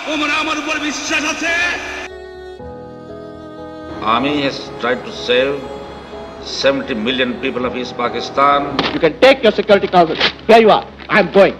আমার উপর বিশ্বাস আছে। Army has tried to save 70 million people of East Pakistan. You can take your Security Council. Here you are. I am going.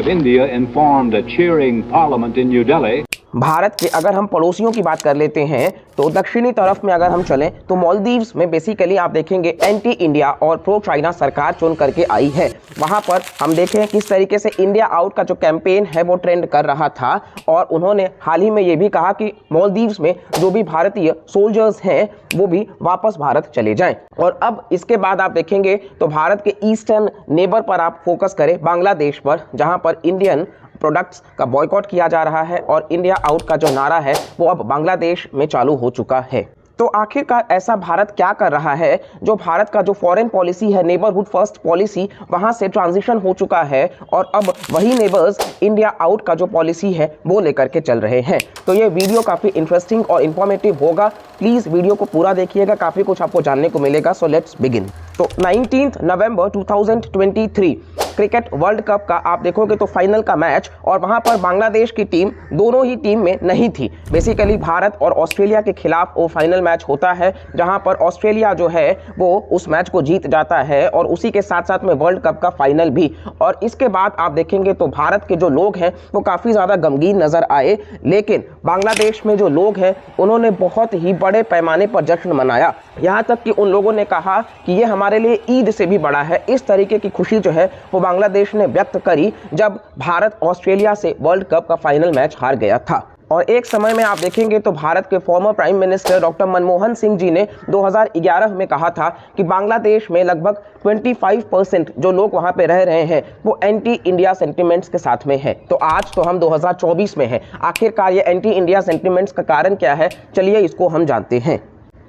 Of India informed a cheering parliament in New Delhi. Bharat के अगर हम पड़ोसियों की बात कर लेते हैं तो दक्षिणी तरफ में अगर हम चलें तो मालदीव्स में बेसिकली आप देखेंगे एंटी इंडिया और प्रो चाइना सरकार चुन करके आई है। वहां पर हम देखें किस तरीके से इंडिया आउट का जो कैंपेन है वो ट्रेंड कर रहा था और उन्होंने हाल ही में ये भी कहा कि मालदीव्स में जो भी भारतीय सोल्जर्स हैं वो भी वापस भारत चले जाएं। और अब इसके बाद आप देखेंगे तो भारत के ईस्टर्न नेबर पर आप फोकस करें, बांग्लादेश पर, जहां पर इंडियन प्रोडक्ट्स का बॉयकॉट किया जा रहा है और इंडिया आउट का जो नारा है वो अब बांग्लादेश में चालू हो चुका है। तो आखिरकार ऐसा भारत क्या कर रहा है जो भारत का जो फॉरेन पॉलिसी है, नेबरहुड फर्स्ट पॉलिसी, वहां से ट्रांजिशन हो चुका है और अब वही नेबर्स इंडिया आउट का जो पॉलिसी है वो लेकर के चल रहे हैं। तो ये वीडियो काफी इंटरेस्टिंग और इंफॉर्मेटिव होगा, प्लीज वीडियो को पूरा देखिएगा, काफी कुछ आपको जानने को मिलेगा। So let's begin. तो 19 नवंबर 2023 क्रिकेट वर्ल्ड कप का आप देखोगे तो फाइनल का मैच, और वहां पर बांग्लादेश की टीम दोनों ही टीम में नहीं थी। बेसिकली भारत और ऑस्ट्रेलिया के खिलाफ वो फाइनल मैच होता है जहां पर ऑस्ट्रेलिया जो है वो उस मैच को जीत जाता है और उसी के साथ साथ में वर्ल्ड कप का फाइनल भी। और इसके बाद आप देखेंगे तो भारत के जो लोग हैं वो काफ़ी ज़्यादा गमगीन नज़र आए, लेकिन बांग्लादेश में जो लोग हैं उन्होंने बहुत ही बड़े पैमाने पर जश्न मनाया। यहाँ तक कि उन लोगों ने कहा कि ये हमारे लिए ईद से भी बड़ा है। इस तरीके की खुशी जो है वो बांग्लादेश ने व्यक्त करी जब भारत ऑस्ट्रेलिया से वर्ल्ड कप का फाइनल मैच हार गया था। और एक समय में आप देखेंगे तो भारत के former prime minister doctor Manmohan Singh ji ने 2011 में कहा था कि बांग्लादेश में लगभग 25% जो लोग वहां पे रह रहे हैं वो एंटी इंडिया सेंटिमेंट्स के साथ में है। तो आज तो हम 2024 में हैं, आखिरकार ये एंटी इंडिया सेंटिमेंट्स का कारण क्या है, चलिए इसको हम जानते हैं।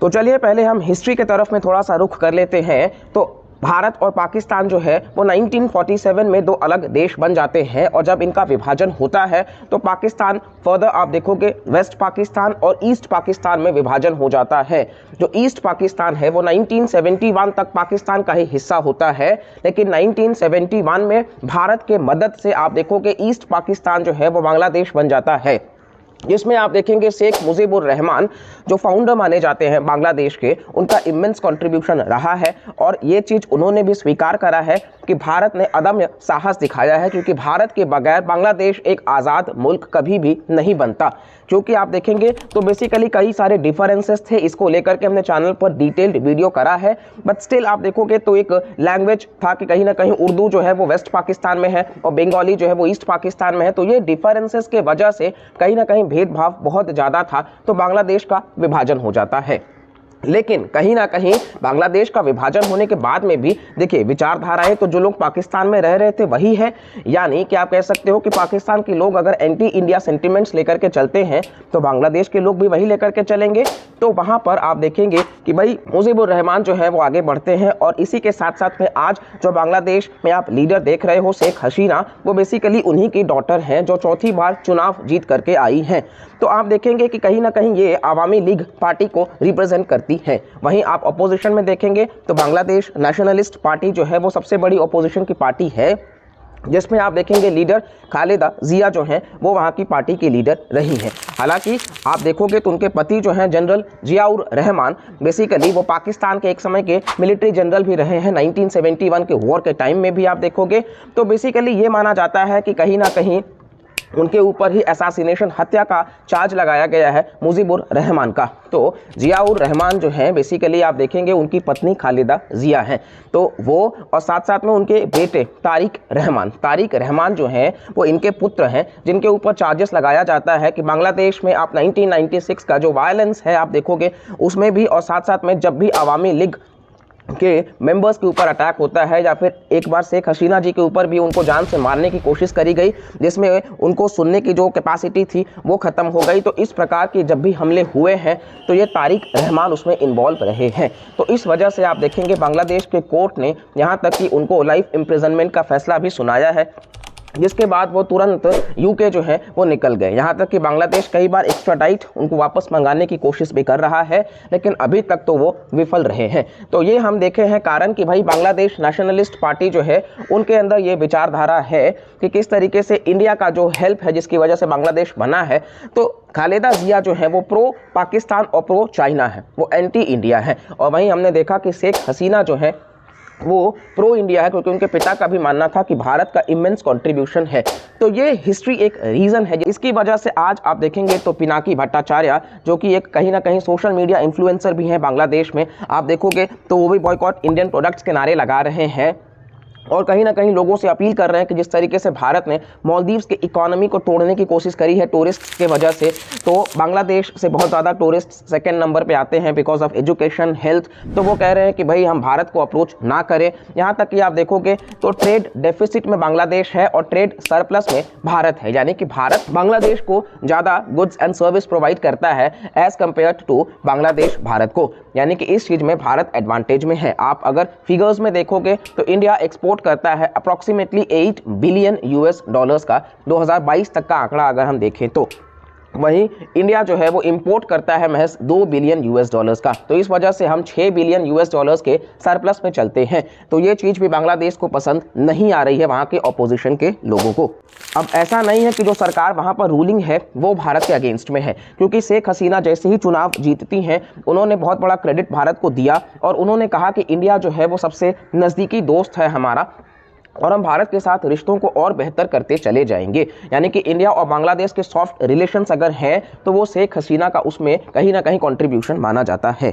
तो चलिए पहले हम हिस्ट्री के तरफ में थोड़ा सा रुख कर लेते हैं। तो भारत और पाकिस्तान जो है वो 1947 में दो अलग देश बन जाते हैं और जब इनका विभाजन होता है तो पाकिस्तान फर्दर आप देखोगे वेस्ट पाकिस्तान और ईस्ट पाकिस्तान में विभाजन हो जाता है। जो ईस्ट पाकिस्तान है वो 1971 तक पाकिस्तान का ही हिस्सा होता है, लेकिन 1971 में भारत के मदद से आप देखोगे ईस्ट पाकिस्तान जो है वो बांग्लादेश बन जाता है, जिसमें आप देखेंगे शेख मुजीबुर रहमान जो फाउंडर माने जाते हैं बांग्लादेश के, उनका इमेंस कंट्रीब्यूशन रहा है। और ये चीज़ उन्होंने भी स्वीकार करा है कि भारत ने अदम्य साहस दिखाया है, क्योंकि भारत के बगैर बांग्लादेश एक आज़ाद मुल्क कभी भी नहीं बनता। क्योंकि आप देखेंगे तो बेसिकली कई सारे डिफरेंसेस थे, इसको लेकर के हमने चैनल पर डिटेल्ड वीडियो करा है, बट स्टिल आप देखोगे तो एक लैंग्वेज था कि कहीं ना कहीं उर्दू जो है वो वेस्ट पाकिस्तान में है और बंगाली जो है वो ईस्ट पाकिस्तान में है। तो ये डिफरेंसेस के वजह से कहीं ना कहीं भेदभाव बहुत ज़्यादा था, तो बांग्लादेश का विभाजन हो जाता है। लेकिन कहीं ना कहीं बांग्लादेश का विभाजन होने के बाद में भी देखिए विचारधाराएं तो जो लोग पाकिस्तान में रह रहे थे वही है, यानी कि आप कह सकते हो कि पाकिस्तान के लोग अगर एंटी इंडिया सेंटिमेंट्स लेकर के चलते हैं तो बांग्लादेश के लोग भी वही लेकर के चलेंगे। तो वहां पर आप देखेंगे कि भाई मुजीबुर रहमान जो है वो आगे बढ़ते हैं और इसी के साथ साथ में आज जो बांग्लादेश में आप लीडर देख रहे हो शेख हसीना, वो बेसिकली उन्हीं की डॉटर हैं जो चौथी बार चुनाव जीत करके आई हैं। तो आप देखेंगे कि कहीं ना कहीं ये आवामी लीग पार्टी को रिप्रेजेंट करती है। वहीं आप अपोजिशन में देखेंगे तो बांग्लादेश नेशनलिस्ट पार्टी जो है वो सबसे बड़ी अपोजिशन की पार्टी है, जिसमें आप देखेंगे लीडर खालिदा जिया जो हैं वो वहाँ की पार्टी की लीडर रही हैं। हालांकि आप देखोगे तो उनके पति जो हैं जनरल जियाउर रहमान, बेसिकली वो पाकिस्तान के एक समय के मिलिट्री जनरल भी रहे हैं। 1971 के वॉर के टाइम में भी आप देखोगे तो बेसिकली ये माना जाता है कि कहीं ना कहीं उनके ऊपर ही असैसिनेशन, हत्या का चार्ज लगाया गया है मुजीबुर रहमान का। तो जियाउर रहमान जो हैं बेसिकली आप देखेंगे उनकी पत्नी खालिदा जिया हैं, तो वो और साथ साथ में उनके बेटे तारिक रहमान जो हैं वो इनके पुत्र हैं, जिनके ऊपर चार्जेस लगाया जाता है कि बांग्लादेश में आप 1996 का जो वायलेंस है आप देखोगे उसमें भी, और साथ साथ में जब भी अवामी लीग के मेंबर्स के ऊपर अटैक होता है या फिर एक बार शेख हसीना जी के ऊपर भी उनको जान से मारने की कोशिश करी गई, जिसमें उनको सुनने की जो कैपेसिटी थी वो ख़त्म हो गई। तो इस प्रकार के जब भी हमले हुए हैं तो ये तारिक रहमान उसमें इन्वॉल्व रहे हैं। तो इस वजह से आप देखेंगे बांग्लादेश के कोर्ट ने यहाँ तक कि उनको लाइफ इम्प्रिजनमेंट का फैसला भी सुनाया है। जिसके बाद वो तुरंत यूके जो है वो निकल गए। यहाँ तक कि बांग्लादेश कई बार एक्स्ट्राडाइट उनको वापस मंगाने की कोशिश भी कर रहा है, लेकिन अभी तक तो वो विफल रहे हैं। तो ये हम देखे हैं कारण कि भाई बांग्लादेश नेशनलिस्ट पार्टी जो है उनके अंदर ये विचारधारा है कि किस तरीके से इंडिया का जो हेल्प है जिसकी वजह से बांग्लादेश बना है, तो खालेदा जिया जो है वो प्रो पाकिस्तान और प्रो चाइना है, वो एंटी इंडिया है। और वहीं हमने देखा कि शेख हसीना जो है वो प्रो इंडिया है, क्योंकि उनके पिता का भी मानना था कि भारत का इमेंस कंट्रीब्यूशन है। तो ये हिस्ट्री एक रीज़न है, इसकी वजह से आज आप देखेंगे तो पिनाकी भट्टाचार्य जो कि एक कहीं ना कहीं सोशल मीडिया इन्फ्लुएंसर भी हैं बांग्लादेश में, आप देखोगे तो वो भी बॉयकॉट इंडियन प्रोडक्ट्स के नारे लगा रहे हैं और कहीं ना कहीं लोगों से अपील कर रहे हैं कि जिस तरीके से भारत ने मालदीव्स की इकोनॉमी को तोड़ने की कोशिश करी है टूरिस्ट के वजह से, तो बांग्लादेश से बहुत ज़्यादा टूरिस्ट सेकंड नंबर पे आते हैं बिकॉज ऑफ एजुकेशन, हेल्थ। तो वो कह रहे हैं कि भाई हम भारत को अप्रोच ना करें। यहाँ तक कि आप देखोगे तो ट्रेड डेफिसिट में बांग्लादेश है और ट्रेड सरप्लस में भारत है, यानी कि भारत बांग्लादेश को ज़्यादा गुड्स एंड सर्विस प्रोवाइड करता है as compare to Bangladesh Bharat को, यानी कि इस चीज़ में भारत एडवांटेज में है। आप अगर फिगर्स में देखोगे तो इंडिया एक्सपोर्ट करता है अप्रोक्सीमेटली 8 बिलियन यूएस डॉलर्स का 2022 तक का आंकड़ा अगर हम देखें तो, वहीं इंडिया जो है वो इंपोर्ट करता है महज 2 बिलियन यूएस डॉलर्स का। तो इस वजह से हम 6 बिलियन यूएस डॉलर्स के सरप्लस में चलते हैं। तो ये चीज़ भी बांग्लादेश को पसंद नहीं आ रही है वहाँ के ऑपोजिशन के लोगों को। अब ऐसा नहीं है कि जो सरकार वहाँ पर रूलिंग है वो भारत के अगेंस्ट में है, क्योंकि शेख हसीना जैसे ही चुनाव जीतती हैं उन्होंने बहुत बड़ा क्रेडिट भारत को दिया और उन्होंने कहा कि इंडिया जो है वो सबसे नज़दीकी दोस्त है हमारा और हम भारत के साथ रिश्तों को और बेहतर करते चले जाएंगे। यानी कि इंडिया और बांग्लादेश के सॉफ्ट रिलेशंस अगर हैं तो वो शेख हसीना का उसमें कहीं ना कहीं कंट्रीब्यूशन माना जाता है।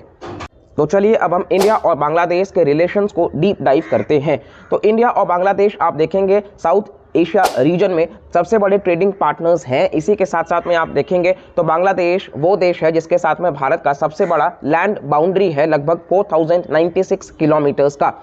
तो चलिए अब हम इंडिया और बांग्लादेश के रिलेशंस को डीप डाइव करते हैं। तो इंडिया और बांग्लादेश आप देखेंगे साउथ एशिया रीजन में सबसे बड़े ट्रेडिंग पार्टनर्स हैं। इसी के साथ साथ में आप देखेंगे तो बांग्लादेश वो देश है जिसके साथ में भारत का सबसे बड़ा लैंड बाउंड्री है, लगभग 4096 किलोमीटर्स का,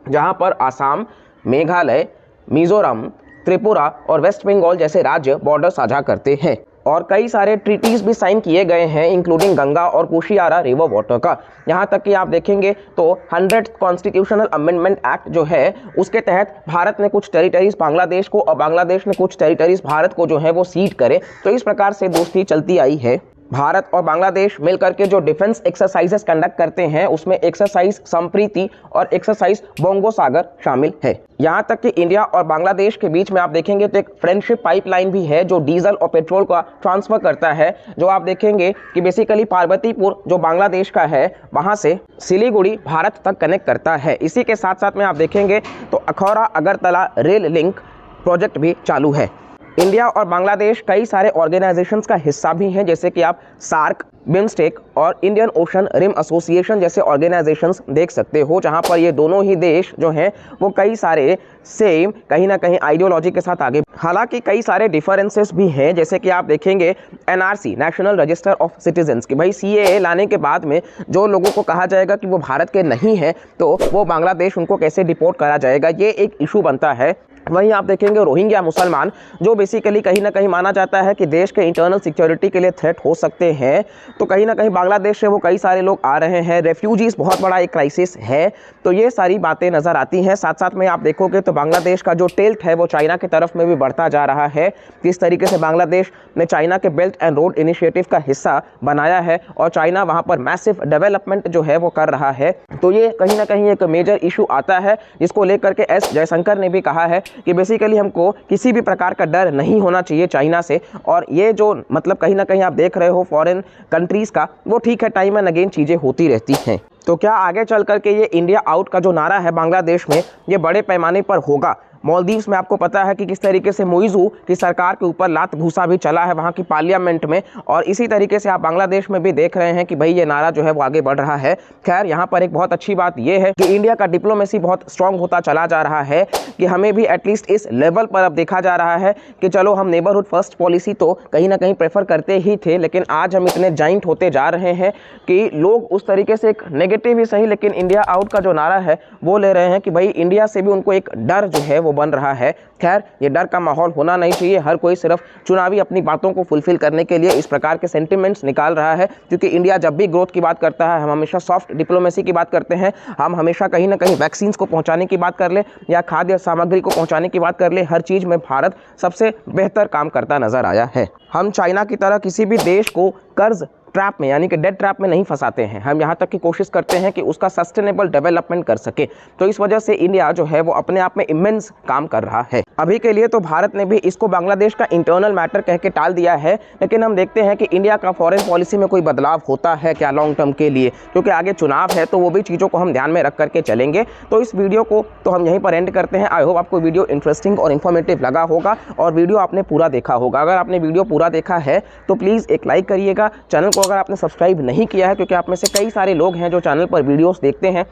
जहां पर आसाम, मेघालय, मिजोरम, त्रिपुरा और वेस्ट बंगाल जैसे राज्य बॉर्डर साझा करते हैं। और कई सारे ट्रीटीज भी साइन किए गए हैं इंक्लूडिंग गंगा और कुशियारा रिवर वाटर का। यहाँ तक कि आप देखेंगे तो 100th कॉन्स्टिट्यूशनल अमेंडमेंट एक्ट जो है उसके तहत भारत ने कुछ टेरिटरीज बांग्लादेश को और बांग्लादेश ने कुछ टेरिटरीज भारत को जो है वो सीड करे। तो इस प्रकार से दोस्ती चलती आई है। भारत और बांग्लादेश मिलकर के जो डिफेंस एक्सरसाइजेस कंडक्ट करते हैं उसमें एक्सरसाइज संप्रीति और एक्सरसाइज बोंगो सागर शामिल है। यहाँ तक कि इंडिया और बांग्लादेश के बीच में आप देखेंगे तो एक फ्रेंडशिप पाइपलाइन भी है जो डीजल और पेट्रोल का ट्रांसफर करता है, जो आप देखेंगे कि बेसिकली पार्वतीपुर जो बांग्लादेश का है वहाँ से सिलीगुड़ी भारत तक कनेक्ट करता है। इसी के साथ साथ में आप देखेंगे तो Akhaura Agartala rail link project भी चालू है। इंडिया और बांग्लादेश कई सारे ऑर्गेनाइजेशंस का हिस्सा भी हैं, जैसे कि आप सार्क, बिम्स्टेक और इंडियन ओशन रिम एसोसिएशन जैसे ऑर्गेनाइजेशंस देख सकते हो, जहां पर ये दोनों ही देश जो हैं वो कई सारे सेम कहीं ना कहीं आइडियोलॉजी के साथ आगे। हालांकि कई सारे डिफरेंसेस भी हैं, जैसे कि आप देखेंगे NRC national register of citizens की भाई सीएए लाने के बाद में जो लोगों को कहा जाएगा कि वो भारत के नहीं है तो वो बांग्लादेश उनको कैसे डिपोर्ट करा जाएगा, ये एक इशू बनता है। वहीं आप देखेंगे रोहिंग्या मुसलमान जो बेसिकली कहीं ना कहीं माना जाता है कि देश के इंटरनल सिक्योरिटी के लिए थ्रेट हो सकते हैं, तो कहीं ना कहीं बांग्लादेश से वो कई सारे लोग आ रहे हैं। रेफ्यूजीज बहुत बड़ा एक क्राइसिस है। तो ये सारी बातें नज़र आती हैं। साथ साथ में आप देखोगे तो बांग्लादेश का जो टिल्ट है वो चाइना की तरफ में भी बढ़ता जा रहा है। किस तरीके से बांग्लादेश ने चाइना के बेल्ट एंड रोड इनिशिएटिव का हिस्सा बनाया है और चाइना वहाँ पर मैसिव डेवलपमेंट जो है वो कर रहा है। तो ये कहीं ना कहीं एक मेजर इशू आता है, जिसको लेकर के एस जयशंकर ने भी कहा है कि बेसिकली हमको किसी भी प्रकार का डर नहीं होना चाहिए चाइना से। और ये जो मतलब कहीं ना कहीं आप देख रहे हो फॉरेन कंट्रीज़ का, वो ठीक है, टाइम एंड अगेन चीज़ें होती रहती हैं। तो क्या आगे चल करके ये इंडिया आउट का जो नारा है बांग्लादेश में ये बड़े पैमाने पर होगा? मालदीव्स में आपको पता है कि किस तरीके से मोइजू की सरकार के ऊपर लात घूसा भी चला है वहाँ की पार्लियामेंट में, और इसी तरीके से आप बांग्लादेश में भी देख रहे हैं कि भाई ये नारा जो है वो आगे बढ़ रहा है। खैर यहाँ पर एक बहुत अच्छी बात ये है कि इंडिया का डिप्लोमेसी बहुत स्ट्रांग होता चला जा रहा है, कि हमें भी एटलीस्ट इस लेवल पर अब देखा जा रहा है कि चलो हम नेबरहुड फर्स्ट पॉलिसी तो कहीं ना कहीं प्रेफर करते ही थे, लेकिन आज हम इतने जाइंट होते जा रहे हैं कि लोग उस तरीके से एक नेगेटिव ही सही लेकिन इंडिया आउट का जो नारा है वो ले रहे हैं कि भाई इंडिया से भी उनको एक डर जो है वो बन रहा है। खैर, ये डर का माहौल होना नहीं चाहिए। हर कोई सिर्फ चुनावी अपनी बातों को फुलफिल करने के लिए इस प्रकार के सेंटिमेंट्स निकाल रहा है, क्योंकि इंडिया जब भी ग्रोथ की बात करता है हम हमेशा सॉफ्ट डिप्लोमेसी की बात करते हैं। हम हमेशा कहीं ना कहीं वैक्सीन को पहुंचाने की बात कर ले या खाद्य सामग्री को पहुंचाने की बात कर ले, हर चीज़ में भारत सबसे बेहतर काम करता नजर आया है। हम चाइना की तरह किसी भी देश को कर्ज ट्रैप में यानी कि डेट ट्रैप में नहीं फंसाते हैं। हम यहाँ तक की कोशिश करते हैं कि उसका सस्टेनेबल डेवलपमेंट कर सके। तो इस वजह से इंडिया जो है वो अपने आप में इमेंस काम कर रहा है। अभी के लिए तो भारत ने भी इसको बांग्लादेश का इंटरनल मैटर कह के टाल दिया है, लेकिन हम देखते हैं कि इंडिया का फॉरेन पॉलिसी में कोई बदलाव होता है क्या लॉन्ग टर्म के लिए, क्योंकि आगे चुनाव है तो वो भी चीज़ों को हम ध्यान में रख करके चलेंगे। तो इस वीडियो को तो हम यहीं पर एंड करते हैं। आई होप आपको वीडियो इंटरेस्टिंग और इन्फॉर्मेटिव लगा होगा और वीडियो आपने पूरा देखा होगा। अगर आपने वीडियो पूरा देखा है तो प्लीज़ एक लाइक करिएगा। चैनल को अगर आपने सब्सक्राइब नहीं किया है, क्योंकि आप में से कई सारे लोग हैं जो चैनल पर वीडियोस देखते हैं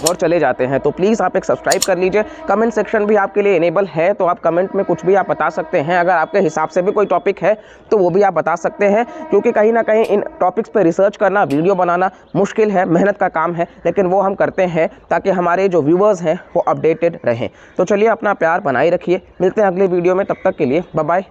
और चले जाते हैं, तो प्लीज़ आप एक सब्सक्राइब कर लीजिए। कमेंट सेक्शन भी आपके लिए इनेबल है, तो आप कमेंट में कुछ भी आप बता सकते हैं। अगर आपके हिसाब से भी कोई टॉपिक है तो वो भी आप बता सकते हैं, क्योंकि कहीं ना कहीं इन टॉपिक्स पे रिसर्च करना, वीडियो बनाना मुश्किल है, मेहनत का काम है, लेकिन वो हम करते हैं ताकि हमारे जो व्यूअर्स हैं वो अपडेटेड रहें। तो चलिए अपना प्यार बनाए रखिए। मिलते हैं अगले वीडियो में, तब तक के लिए बाय बाय।